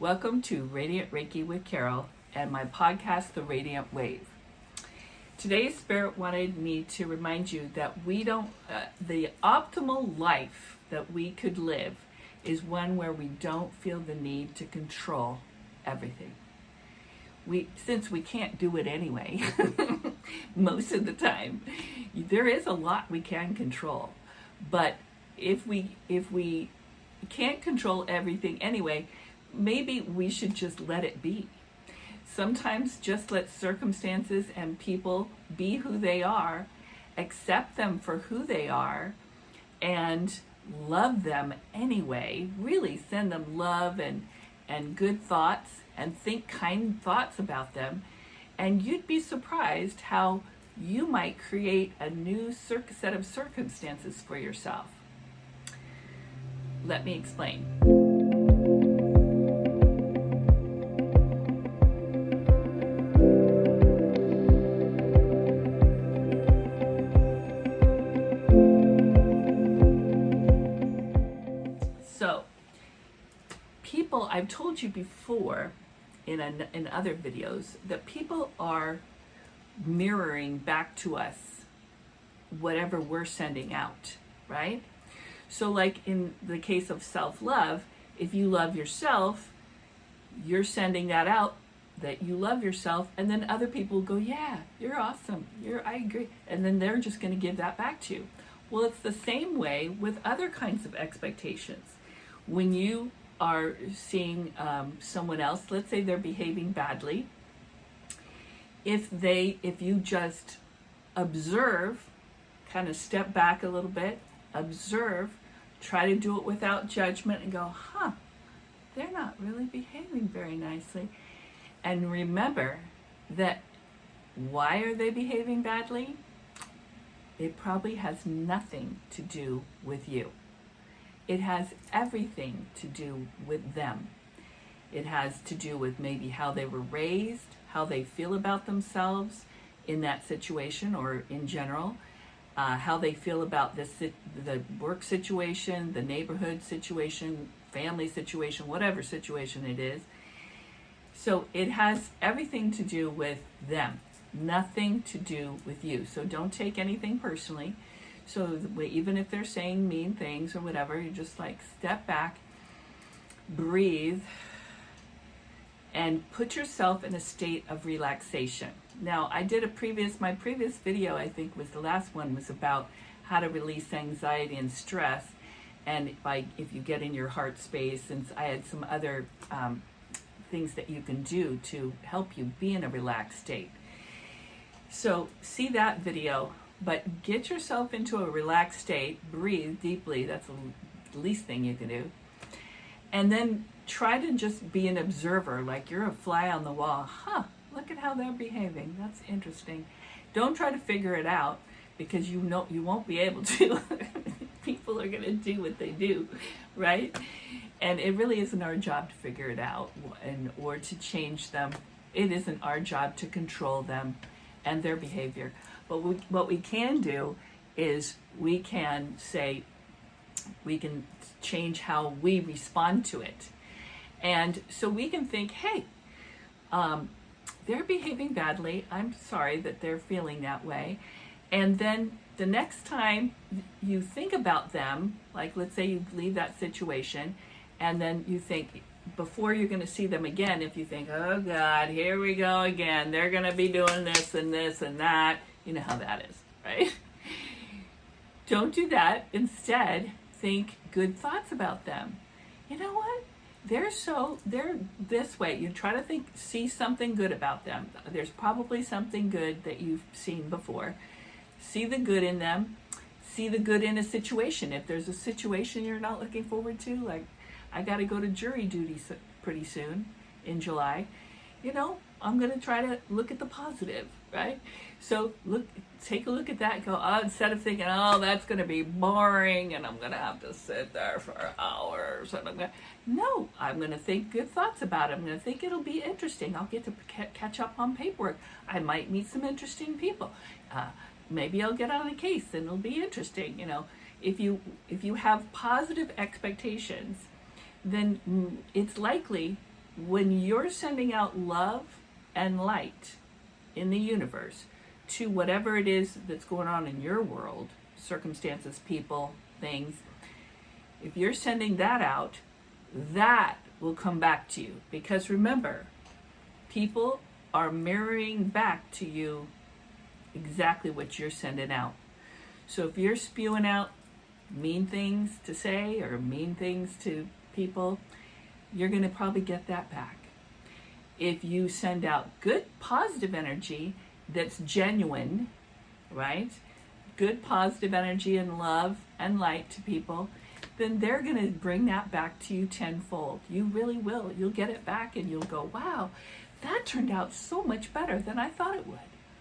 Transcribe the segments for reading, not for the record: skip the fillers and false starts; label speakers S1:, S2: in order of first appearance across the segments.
S1: Welcome to Radiant Reiki with Carol and my podcast, The Radiant Wave. Today's Spirit wanted me to remind you that the optimal life that we could live is one where we don't feel the need to control everything. Since we can't do it anyway, most of the time, there is a lot we can control. But if we can't control everything anyway, maybe we should just let it be. Sometimes just let circumstances and people be who they are, accept them for who they are, and love them anyway. Really send them love and good thoughts and think kind thoughts about them. And you'd be surprised how you might create a new set of circumstances for yourself. Let me explain. So, people, I've told you before in other videos that people are mirroring back to us whatever we're sending out, right? So like in the case of self-love, if you love yourself, you're sending that out that you love yourself, and then other people go, yeah, you're awesome, I agree, and then they're just going to give that back to you. Well, it's the same way with other kinds of expectations. When you are seeing someone else, let's say they're behaving badly, if you just observe, kind of step back a little bit, observe, try to do it without judgment and go, they're not really behaving very nicely. And remember that why are they behaving badly? It probably has nothing to do with you. It has everything to do with them. It has to do with maybe how they were raised, how they feel about themselves in that situation or in general, how they feel about the work situation, the neighborhood situation, family situation, whatever situation it is. So it has everything to do with them, nothing to do with you. So don't take anything personally. So even if they're saying mean things or whatever, you just like step back, breathe, and put yourself in a state of relaxation. Now, I did my previous video, I think was the last one, was about how to release anxiety and stress, and if you get in your heart space, and I had some other things that you can do to help you be in a relaxed state. So see that video, but get yourself into a relaxed state, breathe deeply, that's the least thing you can do, and then try to just be an observer, like you're a fly on the wall. Look at how they're behaving, that's interesting. Don't try to figure it out, because you won't be able to. People are going to do what they do, right? And it really isn't our job to figure it out or to change them. It isn't our job to control them and their behavior. But what we can do is we can change how we respond to it. And so we can think, hey, they're behaving badly. I'm sorry that they're feeling that way. And then the next time you think about them, like let's say you leave that situation, and then you think, before you're going to see them again, if you think, oh God, here we go again, they're going to be doing this and this and that, you know how that is, right? Don't do that. Instead, think good thoughts about them. You know what? They're this way. You try to see something good about them. There's probably something good that you've seen before. See the good in them. See the good in a situation. If there's a situation you're not looking forward to, like I got to go to jury duty pretty soon in July, I'm going to try to look at the positive, right? So take a look at that and go, instead of thinking, that's going to be boring and I'm going to have to sit there for hours. I'm going to think good thoughts about it. I'm going to think it'll be interesting. I'll get to catch up on paperwork. I might meet some interesting people. Maybe I'll get on a case and it'll be interesting. If you have positive expectations, then it's likely when you're sending out love and light in the universe to whatever it is that's going on in your world, circumstances, people, things, if you're sending that out, that will come back to you. Because remember, people are mirroring back to you exactly what you're sending out. So if you're spewing out mean things to say or mean things to people, you're going to probably get that back. If you send out good positive energy that's genuine, right? Good positive energy and love and light to people, then they're going to bring that back to you tenfold. You really will. You'll get it back and you'll go, wow, that turned out so much better than I thought it would.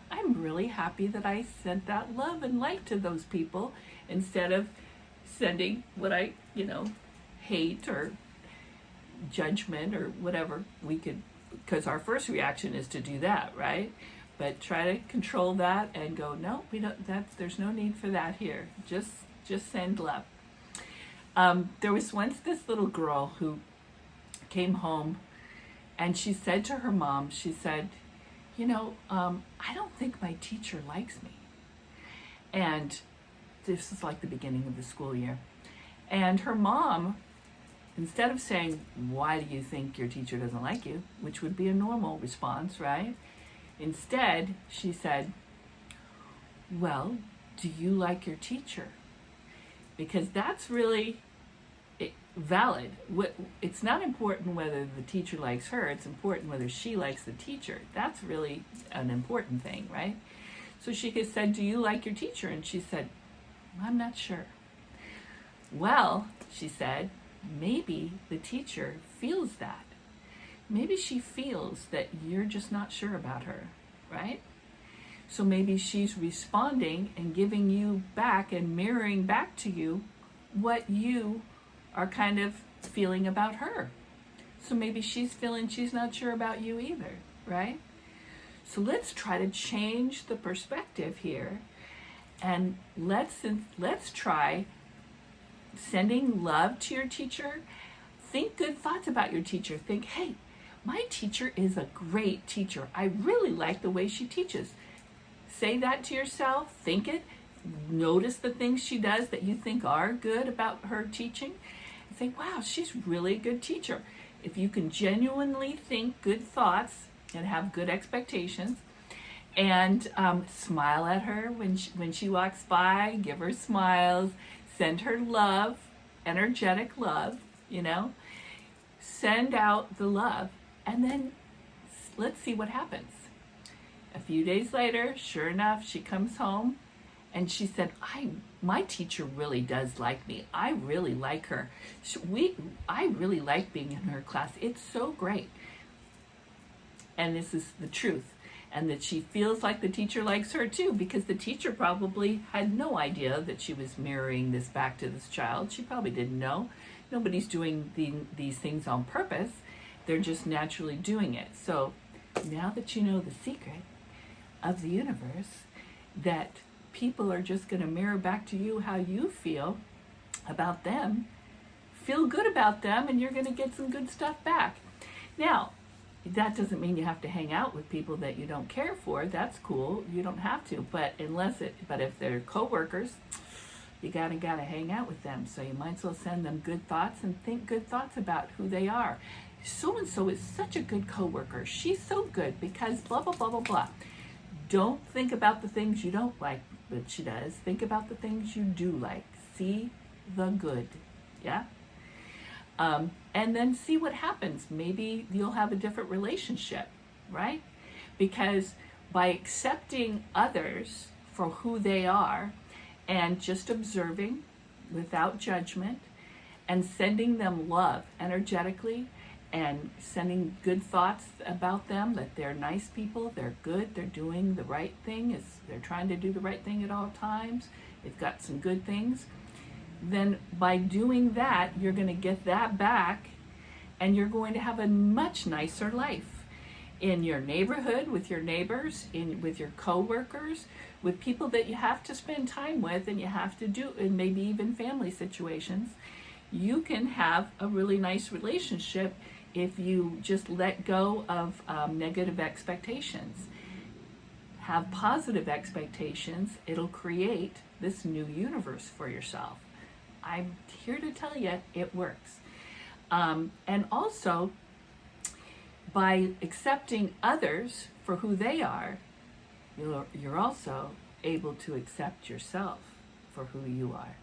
S1: I'm really happy that I sent that love and light to those people instead of sending what I, hate or judgment or whatever we could, because our first reaction is to do that, right? But try to control that and go, no, we don't. There's no need for that here. Just send love. There was once this little girl who came home, and she said to her mom, she said, I don't think my teacher likes me. And this is like the beginning of the school year. And her mom, instead of saying, why do you think your teacher doesn't like you? Which would be a normal response, right? Instead, she said, well, do you like your teacher? Because that's really valid. It's not important whether the teacher likes her, it's important whether she likes the teacher. That's really an important thing, right? So she could said, do you like your teacher? And she said, I'm not sure. Well, she said, maybe the teacher feels that. Maybe she feels that you're just not sure about her, right? So maybe she's responding and giving you back and mirroring back to you what you are kind of feeling about her. So maybe she's feeling she's not sure about you either, right? So let's try to change the perspective here, and let's try sending love to your teacher. Think good thoughts about your teacher. Think, hey, my teacher is a great teacher. I really like the way she teaches. Say that to yourself. Think it. Notice the things she does that you think are good about her teaching. And think, wow, she's really a good teacher. If you can genuinely think good thoughts and have good expectations, and smile at her when she walks by, give her smiles, send her love, energetic love, send out the love, and then let's see what happens. A few days later, sure enough, she comes home and she said, my teacher really does like me. I really like her. I really like being in her class. It's so great. And this is the truth. And that she feels like the teacher likes her too, because the teacher probably had no idea that she was mirroring this back to this child. She probably didn't know. Nobody's doing these things on purpose. They're just naturally doing it. So now that you know the secret of the universe, that people are just going to mirror back to you how you feel about them, feel good about them, and you're going to get some good stuff back. Now, that doesn't mean you have to hang out with people that you don't care for. That's cool. You don't have to. But if they're coworkers, you gotta hang out with them. So you might as well send them good thoughts and think good thoughts about who they are. So and so is such a good coworker. She's so good because blah blah blah blah blah. Don't think about the things you don't like that she does. Think about the things you do like. See the good. Yeah. And then see what happens. Maybe you'll have a different relationship, right? Because by accepting others for who they are and just observing without judgment and sending them love energetically and sending good thoughts about them, that they're nice people, they're good, they're doing the right thing, they're trying to do the right thing at all times, they've got some good things, then by doing that, you're going to get that back, and you're going to have a much nicer life in your neighborhood, with your neighbors, with your coworkers, with people that you have to spend time with and you have to do, and maybe even family situations. You can have a really nice relationship if you just let go of negative expectations, have positive expectations, it'll create this new universe for yourself. I'm here to tell you it works. And also, by accepting others for who they are, you're also able to accept yourself for who you are,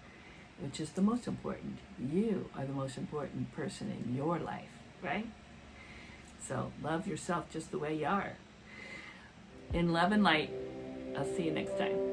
S1: which is the most important. You are the most important person in your life, right? So love yourself just the way you are. In love and light, I'll see you next time.